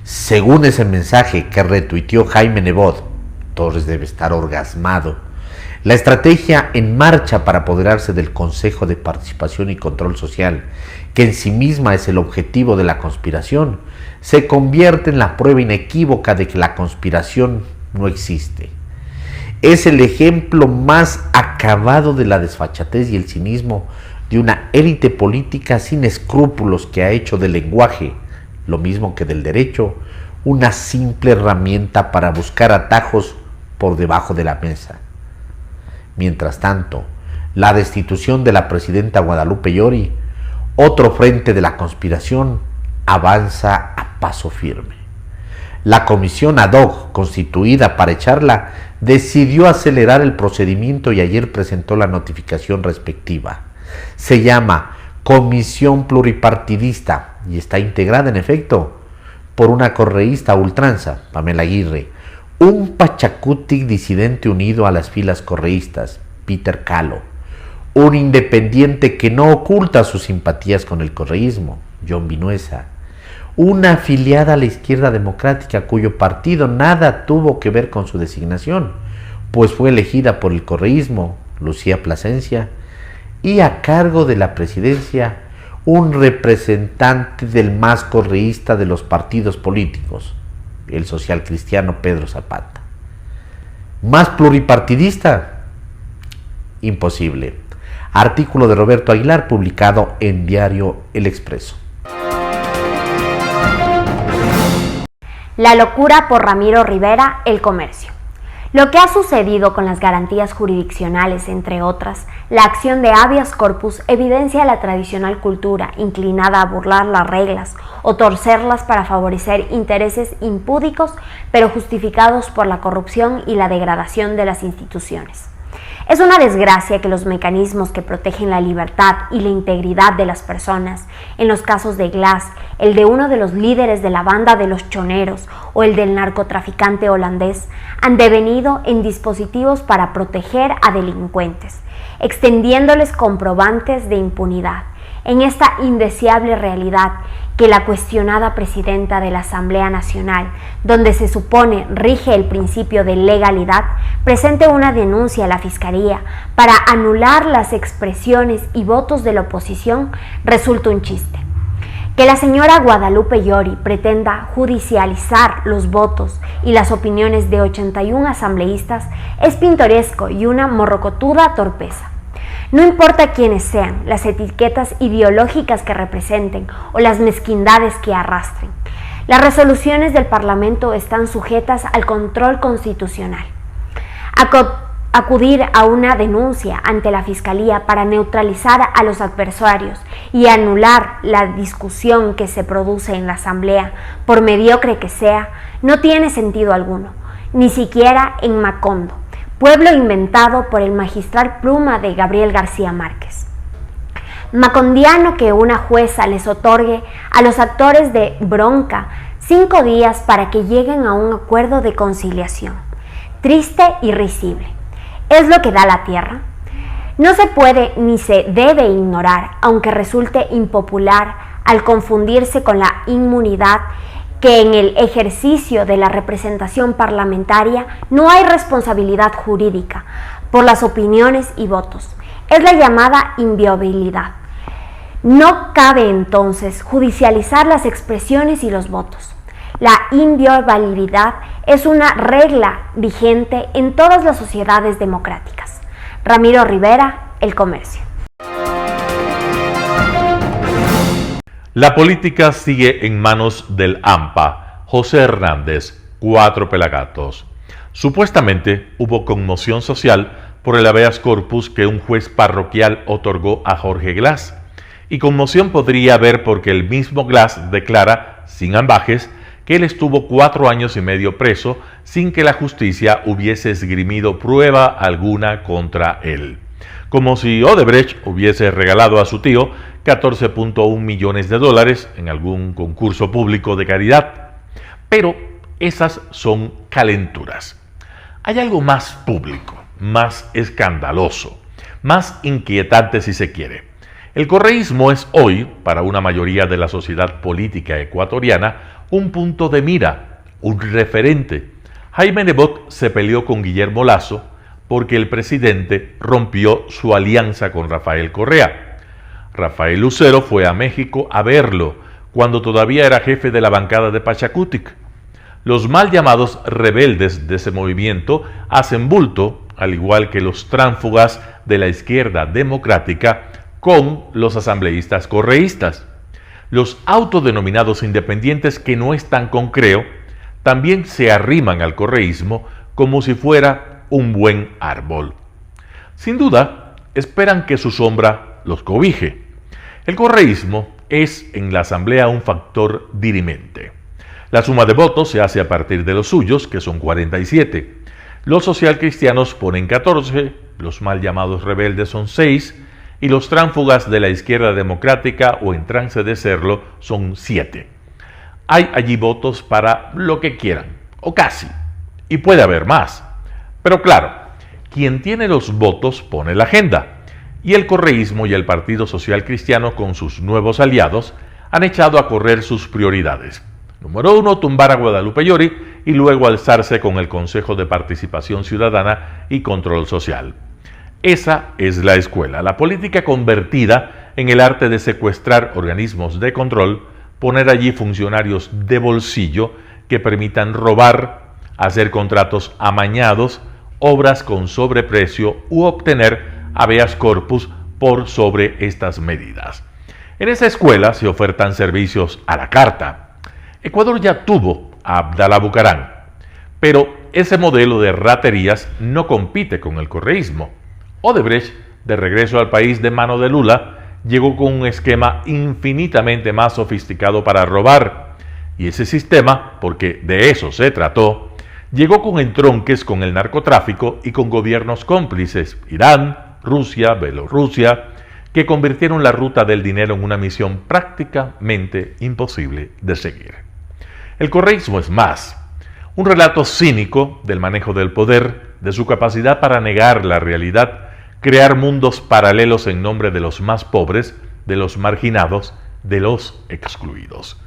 Según ese mensaje que retuiteó Jaime Nebot, Torres debe estar orgasmado. La estrategia en marcha para apoderarse del Consejo de Participación y Control Social, que en sí misma es el objetivo de la conspiración, se convierte en la prueba inequívoca de que la conspiración no existe. Es el ejemplo más acabado de la desfachatez y el cinismo de una élite política sin escrúpulos que ha hecho del lenguaje, lo mismo que del derecho, una simple herramienta para buscar atajos por debajo de la mesa. Mientras tanto, la destitución de la presidenta Guadalupe Llori, otro frente de la conspiración, avanza a paso firme. La comisión ad hoc constituida para echarla decidió acelerar el procedimiento y ayer presentó la notificación respectiva. Se llama Comisión Pluripartidista y está integrada en efecto por una correísta a ultranza, Pamela Aguirre, un Pachacutic disidente unido a las filas correístas, Peter Calo, un independiente que no oculta sus simpatías con el correísmo, John Vinuesa, una afiliada a la izquierda democrática cuyo partido nada tuvo que ver con su designación, pues fue elegida por el correísmo, Lucía Plasencia, y a cargo de la presidencia, un representante del más correísta de los partidos políticos, el social cristiano Pedro Zapata. ¿Más pluripartidista? Imposible. Artículo de Roberto Aguilar publicado en Diario El Expreso. La locura por Ramiro Rivera, El Comercio. Lo que ha sucedido con las garantías jurisdiccionales, entre otras, la acción de habeas corpus evidencia la tradicional cultura inclinada a burlar las reglas o torcerlas para favorecer intereses impúdicos pero justificados por la corrupción y la degradación de las instituciones. Es una desgracia que los mecanismos que protegen la libertad y la integridad de las personas, en los casos de Glass, el de uno de los líderes de la banda de los choneros o el del narcotraficante holandés, han devenido en dispositivos para proteger a delincuentes, extendiéndoles comprobantes de impunidad. En esta indeseable realidad que la cuestionada presidenta de la Asamblea Nacional, donde se supone rige el principio de legalidad, presente una denuncia a la Fiscalía para anular las expresiones y votos de la oposición, resulta un chiste. Que la señora Guadalupe Llori pretenda judicializar los votos y las opiniones de 81 asambleístas es pintoresco y una morrocotuda torpeza. No importa quiénes sean, las etiquetas ideológicas que representen o las mezquindades que arrastren. Las resoluciones del Parlamento están sujetas al control constitucional. Acudir a una denuncia ante la Fiscalía para neutralizar a los adversarios y anular la discusión que se produce en la Asamblea, por mediocre que sea, no tiene sentido alguno, ni siquiera en Macondo, pueblo inventado por el magistral pluma de Gabriel García Márquez. Macondiano que una jueza les otorgue a los actores de bronca 5 días para que lleguen a un acuerdo de conciliación. Triste y risible. ¿Es lo que da la tierra? No se puede ni se debe ignorar, aunque resulte impopular al confundirse con la inmunidad, que en el ejercicio de la representación parlamentaria no hay responsabilidad jurídica por las opiniones y votos. Es la llamada inviolabilidad. No cabe entonces judicializar las expresiones y los votos. La inviolabilidad es una regla vigente en todas las sociedades democráticas. Ramiro Rivera, El Comercio. La política sigue en manos del AMPA. José Hernández, 4 pelagatos. Supuestamente hubo conmoción social por el habeas corpus que un juez parroquial otorgó a Jorge Glass. Y conmoción podría haber porque el mismo Glass declara, sin ambajes, que él estuvo 4 años y medio preso sin que la justicia hubiese esgrimido prueba alguna contra él. Como si Odebrecht hubiese regalado a su tío 14.1 millones de dólares en algún concurso público de caridad. Pero esas son calenturas. Hay algo más público, más escandaloso, más inquietante si se quiere. El correísmo es hoy, para una mayoría de la sociedad política ecuatoriana, un punto de mira, un referente. Jaime Nebot se peleó con Guillermo Lasso porque el presidente rompió su alianza con Rafael Correa. Rafael Lucero fue a México a verlo cuando todavía era jefe de la bancada de Pachacutic. Los mal llamados rebeldes de ese movimiento hacen bulto, al igual que los tránsfugas de la izquierda democrática, con los asambleístas correístas. Los autodenominados independientes que no están con Creo también se arriman al correísmo como si fuera un buen árbol. Sin duda, esperan que su sombra los cobije. El correísmo es en la Asamblea un factor dirimente. La suma de votos se hace a partir de los suyos, que son 47. Los socialcristianos ponen 14, los mal llamados rebeldes son 6, y los tránsfugas de la izquierda democrática o en trance de serlo son 7. Hay allí votos para lo que quieran, o casi, y puede haber más. Pero claro, quien tiene los votos pone la agenda, y el correísmo y el Partido Social Cristiano con sus nuevos aliados han echado a correr sus prioridades. Número 1, tumbar a Guadalupe Llori y luego alzarse con el Consejo de Participación Ciudadana y Control Social. Esa es la escuela, la política convertida en el arte de secuestrar organismos de control, poner allí funcionarios de bolsillo que permitan robar, hacer contratos amañados, obras con sobreprecio u obtener habeas corpus por sobre estas medidas. En esa escuela se ofertan servicios a la carta. Ecuador ya tuvo a Abdalá Bucaram, pero ese modelo de raterías no compite con el correísmo. Odebrecht, de regreso al país de mano de Lula, llegó con un esquema infinitamente más sofisticado para robar. Y ese sistema, porque de eso se trató, llegó con entronques con el narcotráfico y con gobiernos cómplices, Irán, Rusia, Bielorrusia, que convirtieron la ruta del dinero en una misión prácticamente imposible de seguir. El correísmo es más, un relato cínico del manejo del poder, de su capacidad para negar la realidad, crear mundos paralelos en nombre de los más pobres, de los marginados, de los excluidos.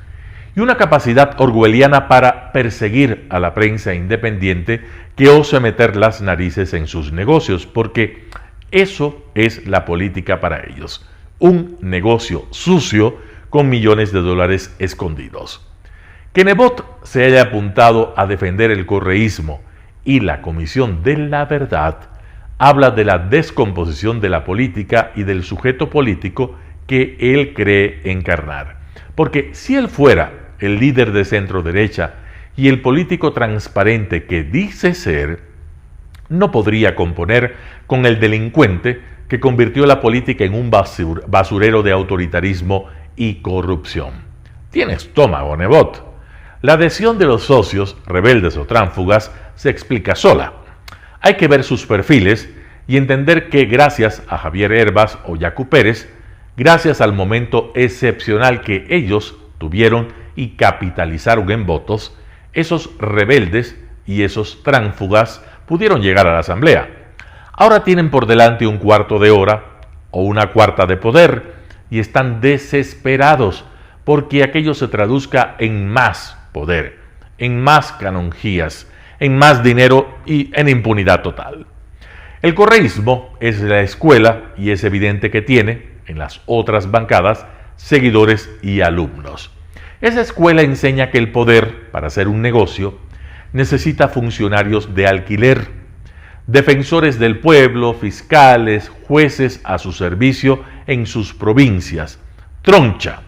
Y una capacidad orwelliana para perseguir a la prensa independiente que ose meter las narices en sus negocios, porque eso es la política para ellos, un negocio sucio con millones de dólares escondidos. Que Nebot se haya apuntado a defender el correísmo y la Comisión de la Verdad habla de la descomposición de la política y del sujeto político que él cree encarnar. Porque si él fuera el líder de centro derecha y el político transparente que dice ser, no podría componer con el delincuente que convirtió la política en un basurero de autoritarismo y corrupción. Tiene estómago, Nebot. La adhesión de los socios, rebeldes o tránsfugas, se explica sola. Hay que ver sus perfiles y entender que gracias a Javier Herbas o Yacu Pérez, gracias al momento excepcional que ellos tuvieron y capitalizaron en votos, esos rebeldes y esos tránsfugas pudieron llegar a la Asamblea. Ahora tienen por delante un cuarto de hora o una cuarta de poder y están desesperados porque aquello se traduzca en más poder, en más canonjías, en más dinero y en impunidad total. El correísmo es la escuela y es evidente que tiene, en las otras bancadas, seguidores y alumnos. Esa escuela enseña que el poder, para hacer un negocio, necesita funcionarios de alquiler, defensores del pueblo, fiscales, jueces a su servicio en sus provincias. Troncha.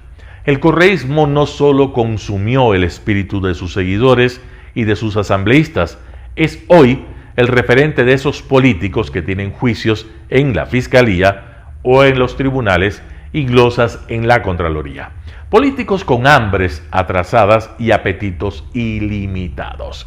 El correísmo no solo consumió el espíritu de sus seguidores y de sus asambleístas, es hoy el referente de esos políticos que tienen juicios en la fiscalía o en los tribunales y glosas en la Contraloría. Políticos con hambres atrasadas y apetitos ilimitados.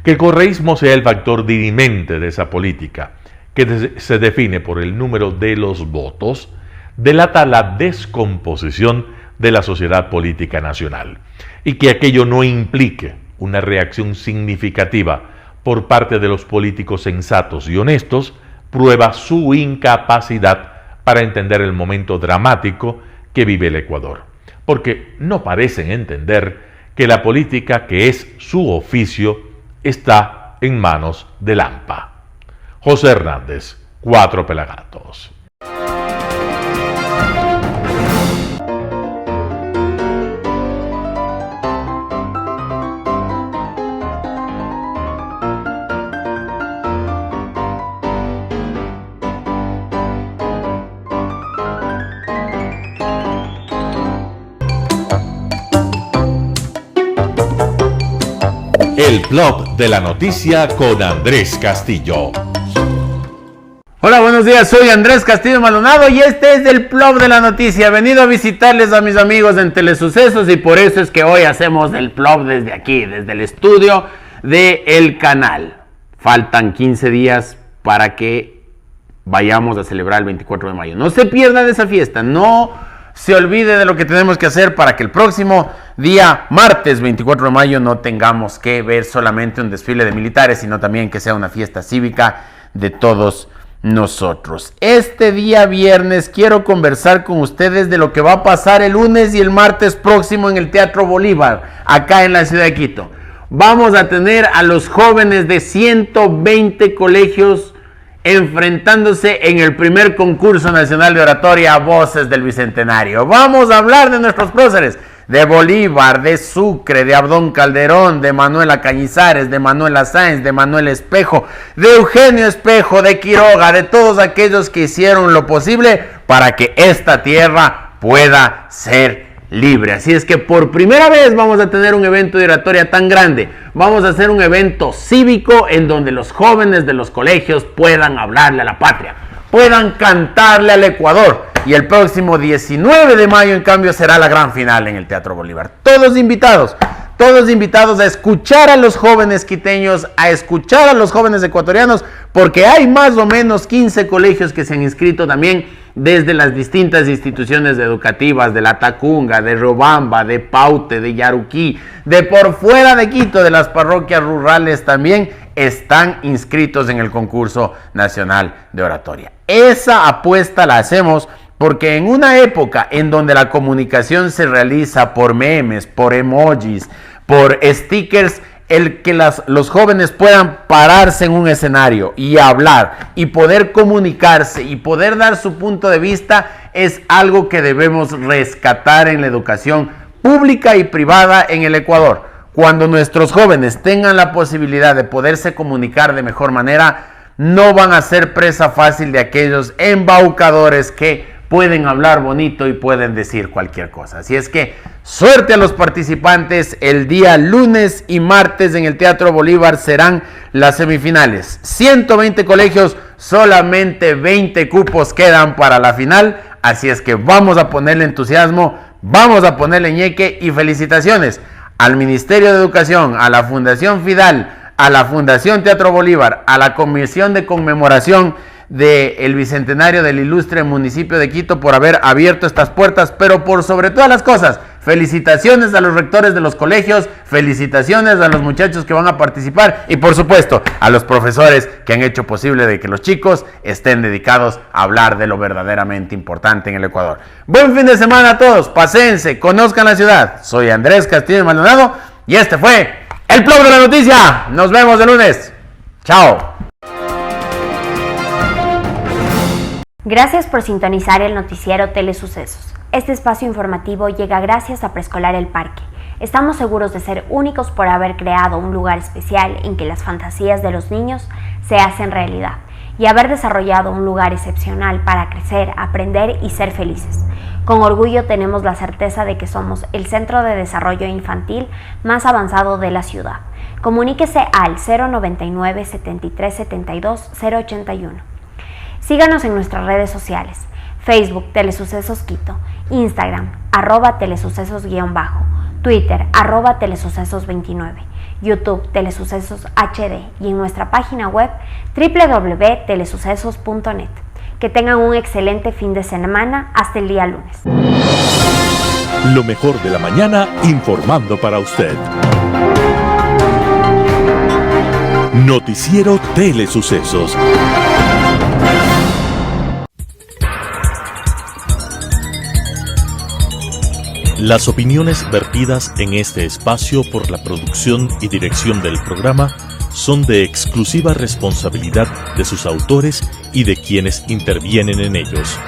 Que el correísmo sea el factor dirimente de esa política, que se define por el número de los votos, delata la descomposición de la sociedad política nacional, y que aquello no implique una reacción significativa por parte de los políticos sensatos y honestos, prueba su incapacidad para entender el momento dramático que vive el Ecuador, porque no parecen entender que la política, que es su oficio, está en manos de Lampa. José Hernández, Cuatro Pelagatos. El Plop de la Noticia con Andrés Castillo. Hola, buenos días, soy Andrés Castillo Maldonado y este es el Plop de la Noticia. He venido a visitarles a mis amigos en Telesucesos y por eso es que hoy hacemos el Plop desde aquí, desde el estudio del canal. Faltan 15 días para que vayamos a celebrar el 24 de mayo. No se pierda de esa fiesta, no se olvide de lo que tenemos que hacer para que el próximo día, martes 24 de mayo, no tengamos que ver solamente un desfile de militares, sino también que sea una fiesta cívica de todos nosotros. Este día viernes quiero conversar con ustedes de lo que va a pasar el lunes y el martes próximo en el Teatro Bolívar, acá en la ciudad de Quito. Vamos a tener a los jóvenes de 120 colegios enfrentándose en el primer concurso nacional de oratoria Voces del Bicentenario. Vamos a hablar de nuestros próceres, de Bolívar, de Sucre, de Abdón Calderón, de Manuela Cañizares, de Manuela Sáenz, de Manuel Espejo, de Eugenio Espejo, de Quiroga, de todos aquellos que hicieron lo posible para que esta tierra pueda ser libre. Así es que por primera vez vamos a tener un evento de oratoria tan grande. Vamos a hacer un evento cívico en donde los jóvenes de los colegios puedan hablarle a la patria, puedan cantarle al Ecuador. Y el próximo 19 de mayo, en cambio, será la gran final en el Teatro Bolívar. Todos invitados a escuchar a los jóvenes quiteños, a escuchar a los jóvenes ecuatorianos, porque hay más o menos 15 colegios que se han inscrito también desde las distintas instituciones educativas de La Tacunga, de Riobamba, de Paute, de Yaruquí, de por fuera de Quito, de las parroquias rurales también están inscritos en el concurso nacional de oratoria. Esa apuesta la hacemos porque en una época en donde la comunicación se realiza por memes, por emojis, por stickers, el que los jóvenes puedan pararse en un escenario y hablar y poder comunicarse y poder dar su punto de vista es algo que debemos rescatar en la educación pública y privada en el Ecuador. Cuando nuestros jóvenes tengan la posibilidad de poderse comunicar de mejor manera, no van a ser presa fácil de aquellos embaucadores que pueden hablar bonito y pueden decir cualquier cosa. Así es que suerte a los participantes. El día lunes y martes en el Teatro Bolívar serán las semifinales. 120 colegios, solamente 20 cupos quedan para la final. Así es que vamos a ponerle entusiasmo, vamos a ponerle ñeque y felicitaciones al Ministerio de Educación, a la Fundación Fidal, a la Fundación Teatro Bolívar, a la Comisión de Conmemoración del Bicentenario del ilustre municipio de Quito por haber abierto estas puertas, pero por sobre todas las cosas, felicitaciones a los rectores de los colegios, felicitaciones a los muchachos que van a participar y por supuesto a los profesores que han hecho posible de que los chicos estén dedicados a hablar de lo verdaderamente importante en el Ecuador. Buen fin de semana a todos, paséense, conozcan la ciudad. Soy Andrés Castillo Maldonado y este fue el Plop de la Noticia. Nos vemos el lunes. Chao. Gracias por sintonizar el noticiero Telesucesos. Este espacio informativo llega gracias a Preescolar El Parque. Estamos seguros de ser únicos por haber creado un lugar especial en que las fantasías de los niños se hacen realidad y haber desarrollado un lugar excepcional para crecer, aprender y ser felices. Con orgullo tenemos la certeza de que somos el centro de desarrollo infantil más avanzado de la ciudad. Comuníquese al 099 73 72 081. Síganos en nuestras redes sociales, Facebook Telesucesos Quito, Instagram @telesucesos_, Twitter @telesucesos29, YouTube Telesucesos HD y en nuestra página web www.telesucesos.net. Que tengan un excelente fin de semana hasta el día lunes. Lo mejor de la mañana informando para usted. Noticiero Telesucesos. Las opiniones vertidas en este espacio por la producción y dirección del programa son de exclusiva responsabilidad de sus autores y de quienes intervienen en ellos.